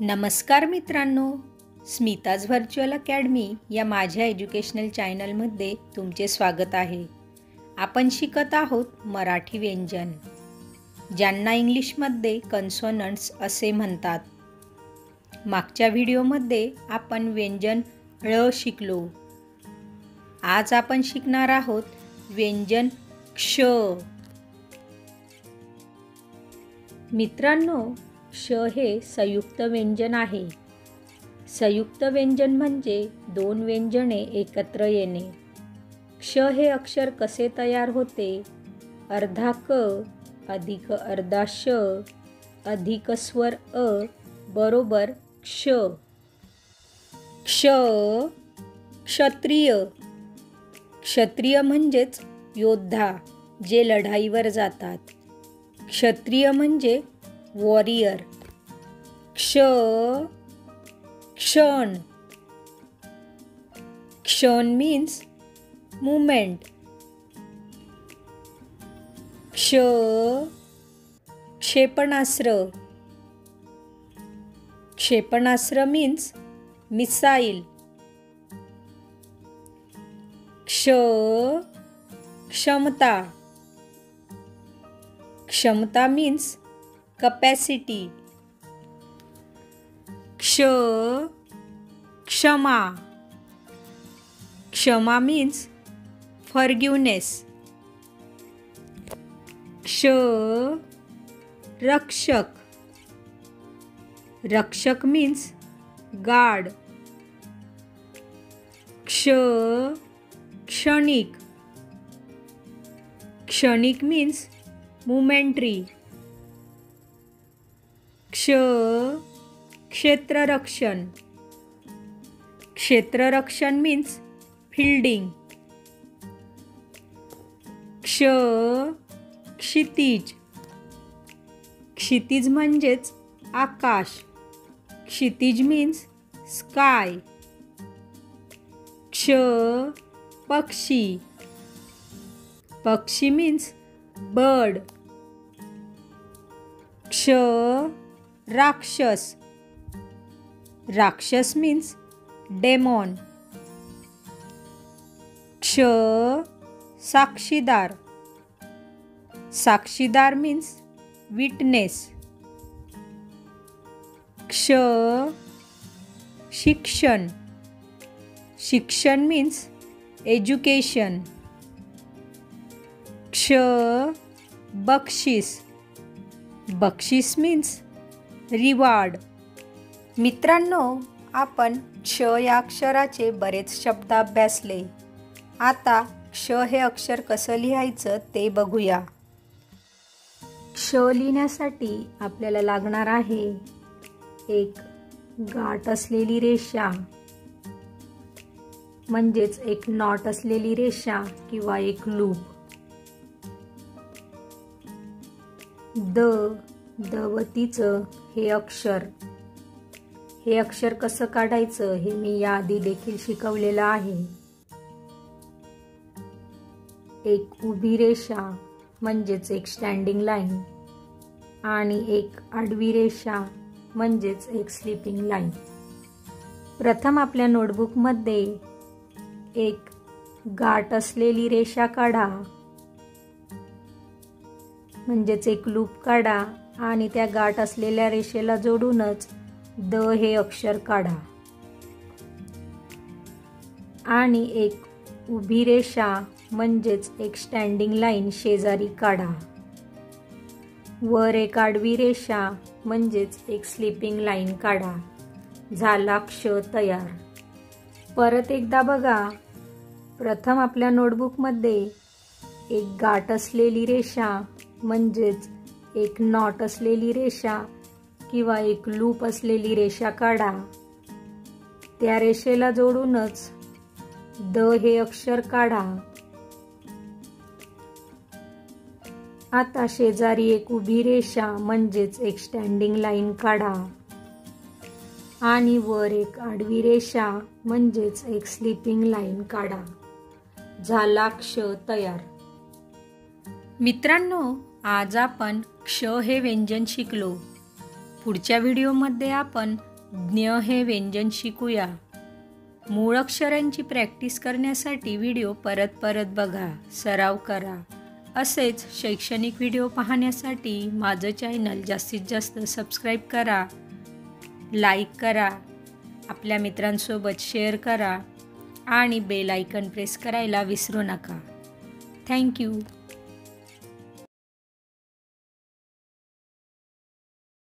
नमस्कार मित्रांनो, Smita's virtual academy या माझ्या एज्युकेशनल चॅनलमध्ये तुमचे स्वागत आहे। आपण शिकत आहोत मराठी व्यंजन, ज्यांना इंग्लिशमध्ये कॉन्सोनंट्स असे म्हणतात। मागच्या व्हिडिओमध्ये आपण व्यंजन ळ शिकलो। आज आपण शिकणार आहोत व्यंजन क्ष। मित्रांनो, क्ष हे संयुक्त व्यंजन आहे। संयुक्त व्यंजन म्हणजे दोन व्यंजने एकत्र येणे। क्ष हे अक्षर कसे तयार होते? अर्धा क अधिक अर्धा श अधिक स्वर अ बरोबर क्ष। क्ष क्षत्रिय। क्षत्रिय म्हणजेच योद्धा, जे लढाईवर जातात। क्षत्रिय म्हणजे वॉरियर। क्ष क्षण। क्षण मीन्स मूवमेंट। क्ष क्षेपणास्त्र। क्षेपणास्त्र मीन्स मिसाइल। क्ष क्षमता। क्षमता मीन्स capacity। क्ष क्षमा। क्षमा means forgiveness। क्ष रक्षक। रक्षक means guard। क्ष क्षणिक। क्षणिक means momentary। क्ष क्षेत्ररक्षण। क्षेत्ररक्षण means fielding। क्ष क्षितिज। क्षितिज म्हणजेच आकाश। क्षितिज means sky। क्ष पक्षी। पक्षी means bird। क्ष राक्षस। राक्षस means demon। क्ष साक्षीदार। साक्षीदार means witness। क्ष शिक्षण। शिक्षण means education। क्ष बक्षीस। बक्षीस means रिवॉर्ड। मित्रांनो, आपण क्ष या अक्षराचे बरेच शब्द अभ्यासले। आता क्ष हे अक्षर कसं लिहायचं ते बघूया। क्ष लिहिण्यासाठी आपल्याला लागणार आहे एक गाठ असलेली रेषा, म्हणजेच एक नॉट असलेली रेषा किंवा एक लूप। दवतीचं हे अक्षर। हे अक्षर कसं काढायचं हे मी याआधी देखील शिकवलेलं आहे। एक उभी रेषा म्हणजेच एक स्टँडिंग लाईन आणि एक आडवी रेषा म्हणजेच एक स्लीपिंग लाईन। प्रथम आपल्या नोटबुकमध्ये एक गाठ असलेली रेषा काढा, म्हणजेच एक लूप काढा आणि त्या गाठ असलेल्या रेषेला जोडूनच द हे अक्षर काढा। आणि एक उभी रेषा म्हणजेच एक स्टँडिंग लाईन शेजारी काढा। वर एक आडवी रेषा म्हणजेच एक स्लीपिंग लाईन काढा। झाला क्ष तयार। परत एकदा बघा। प्रथम आपल्या नोटबुकमध्ये एक गाठ असलेली रेषा म्हणजेच एक नॉट असलेली रेषा किंवा एक लूप असलेली रेषा काढा। त्या रेषेला जोडूनच द हे अक्षर काढा। आता शेजारी एक उभी रेषा म्हणजेच एक स्टँडिंग लाईन काढा आणि वर एक आडवी रेषा म्हणजेच एक स्लीपिंग लाईन काढा। झाला क्ष तयार। मित्रांनो, आज आपण क्ष हे व्यंजन शिकलो। पुढच्या व्हिडिओमध्ये आपण ज्ञ हे व्यंजन शिकूया. मूळ अक्षरांची प्रॅक्टिस करण्यासाठी व्हिडिओ परत परत बघा, सराव करा. असेच शैक्षणिक व्हिडिओ पाहण्यासाठी माझं चॅनल जास्तीत जास्त सबस्क्राईब करा, लाईक करा, आपल्या मित्रांसोबत शेअर करा आणि बेल आयकॉन प्रेस करायला विसरू नका. थँक्यू.